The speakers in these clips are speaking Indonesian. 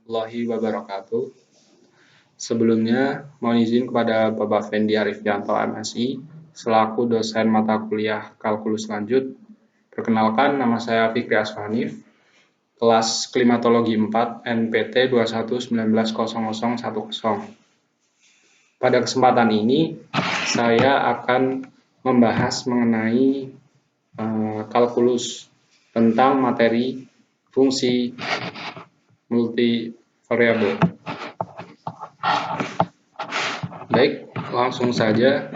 Warahmatullahi wabarakatuh. Sebelumnya, mohon izin kepada Bapak Fendi Arifyanto MSI, selaku dosen mata kuliah Kalkulus Lanjut. Perkenalkan, nama saya Fikri Asfanif, kelas Klimatologi 4 NPT 21190010. Pada kesempatan ini, saya akan membahas mengenai kalkulus tentang materi fungsi multivariabel. Baik, langsung saja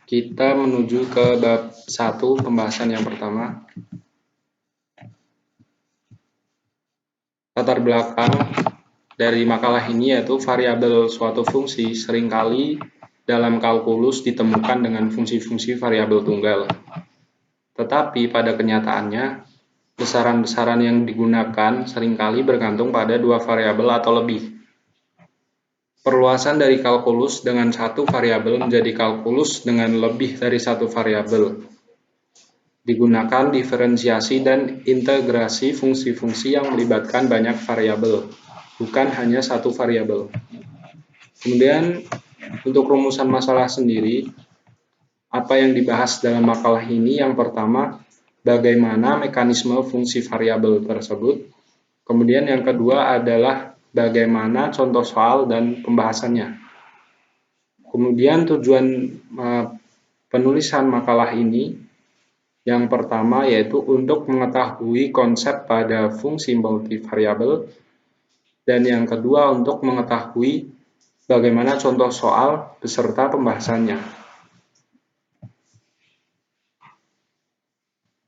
kita menuju ke bab 1 pembahasan yang pertama. Latar belakang dari makalah ini yaitu variabel suatu fungsi seringkali dalam kalkulus ditemukan dengan fungsi-fungsi variabel tunggal. Tetapi pada kenyataannya, besaran-besaran yang digunakan seringkali bergantung pada dua variabel atau lebih. Perluasan dari kalkulus dengan satu variabel menjadi kalkulus dengan lebih dari satu variabel. Digunakan diferensiasi dan integrasi fungsi-fungsi yang melibatkan banyak variabel, bukan hanya satu variabel. Kemudian, untuk rumusan masalah sendiri, apa yang dibahas dalam makalah ini? Yang pertama, bagaimana mekanisme fungsi variabel tersebut. Kemudian yang kedua adalah bagaimana contoh soal dan pembahasannya. Kemudian tujuan penulisan makalah ini yang pertama yaitu untuk mengetahui konsep pada fungsi multivariabel, dan yang kedua untuk mengetahui bagaimana contoh soal beserta pembahasannya.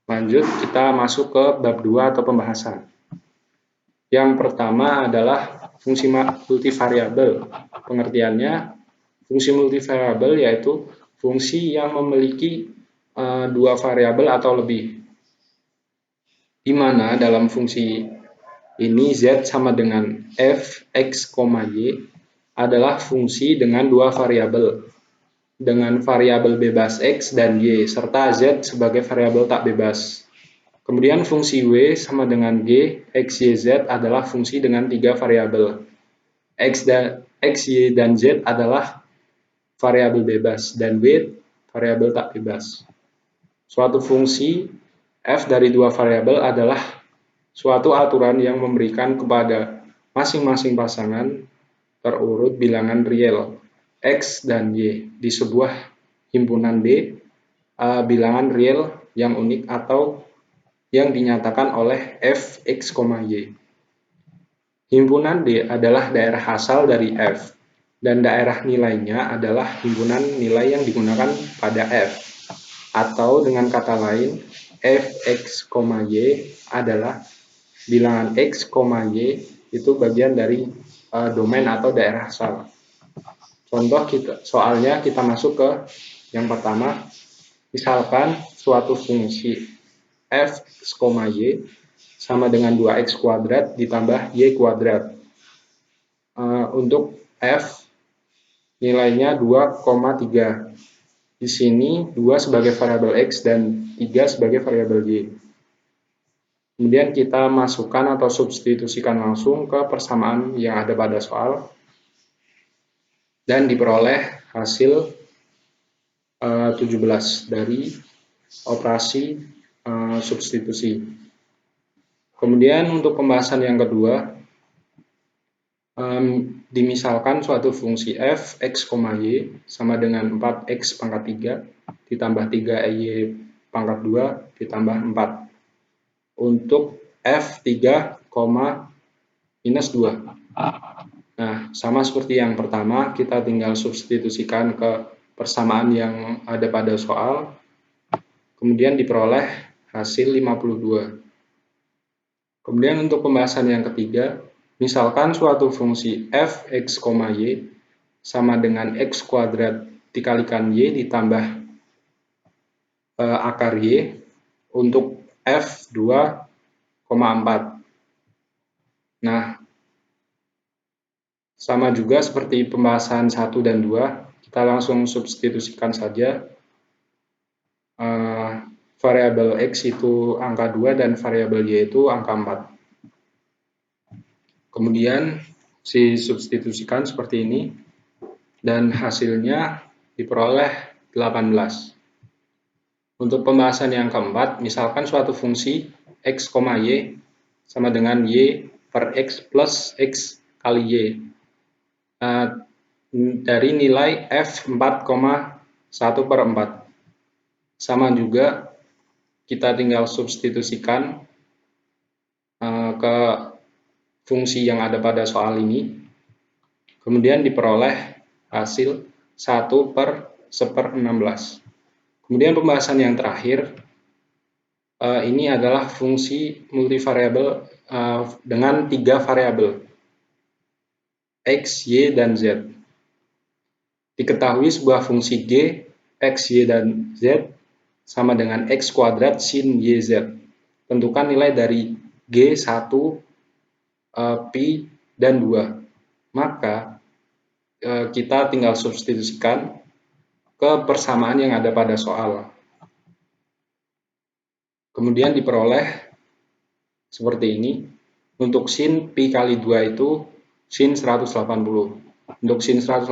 Lanjut, kita masuk ke bab 2 atau pembahasan. Yang pertama adalah fungsi multivariabel. Pengertiannya, fungsi multivariabel yaitu fungsi yang memiliki dua variabel atau lebih, di mana dalam fungsi ini z sama dengan f x, y adalah fungsi dengan dua variabel, dengan variabel bebas x dan y, serta z sebagai variabel tak bebas. Kemudian fungsi w sama dengan g, x, y, z adalah fungsi dengan tiga variabel. X, y, dan z adalah variabel bebas, dan w variabel tak bebas. Suatu fungsi f dari dua variabel adalah suatu aturan yang memberikan kepada masing-masing pasangan terurut bilangan real x dan y di sebuah himpunan D, bilangan real yang unik atau yang dinyatakan oleh f, x, y. Himpunan D adalah daerah asal dari f, dan daerah nilainya adalah himpunan nilai yang digunakan pada f. Atau dengan kata lain, f, x, y adalah bilangan x, y itu bagian dari domain atau daerah asal. Contoh soalnya kita masuk ke yang pertama. Misalkan suatu fungsi f, x, y sama dengan 2x kuadrat ditambah y kuadrat. Untuk f nilainya 2,3. Di sini 2 sebagai variabel x dan 3 sebagai variabel y. Kemudian kita masukkan atau substitusikan langsung ke persamaan yang ada pada soal, dan diperoleh hasil 17 dari operasi substitusi. Kemudian untuk pembahasan yang kedua, dimisalkan suatu fungsi f, x, y sama dengan 4x pangkat 3 ditambah 3y pangkat 2 ditambah 4 untuk f3, minus 2. Nah, sama seperti yang pertama, kita tinggal substitusikan ke persamaan yang ada pada soal, kemudian diperoleh hasil 52. Kemudian untuk pembahasan yang ketiga, misalkan suatu fungsi f, x, y sama dengan x kuadrat dikalikan y ditambah akar y untuk f 2,4. Nah, sama juga seperti pembahasan 1 dan 2, kita langsung substitusikan saja. Variabel x itu angka 2 dan variabel y itu angka 4. Kemudian disubstitusikan seperti ini, dan hasilnya diperoleh 18. Untuk pembahasan yang keempat, misalkan suatu fungsi x, y sama dengan y per x plus x kali y. Dari nilai f 4,1/4. Sama juga kita tinggal substitusikan ke fungsi yang ada pada soal ini. Kemudian diperoleh hasil 1/16. Kemudian pembahasan yang terakhir, ini adalah fungsi multivariabel dengan 3 variabel, x, y, dan z. Diketahui sebuah fungsi g, x, y, dan z sama dengan x kuadrat sin yz. Tentukan nilai dari g, 1, pi, dan 2. Maka kita tinggal substitusikan ke persamaan yang ada pada soal. Kemudian diperoleh seperti ini. Untuk sin pi kali 2 itu sin 180. Untuk sin 180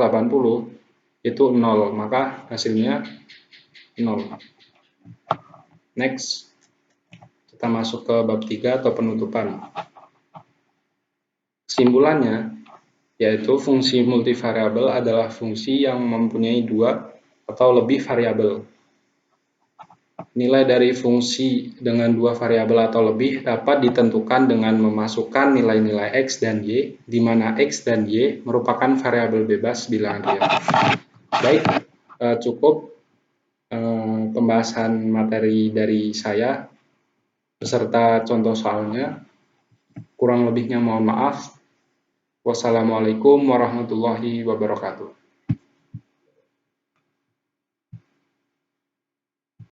itu 0, maka hasilnya 0. Next, kita masuk ke bab 3 atau penutupan. Kesimpulannya, yaitu fungsi multivariabel adalah fungsi yang mempunyai 2 atau lebih variabel. Nilai dari fungsi dengan 2 variabel atau lebih dapat ditentukan dengan memasukkan nilai-nilai x dan y, di mana x dan y merupakan variabel bebas bilangan real. Baik, cukup pembahasan materi dari saya beserta contoh soalnya. Kurang lebihnya mohon maaf. Wassalamualaikum warahmatullahi wabarakatuh.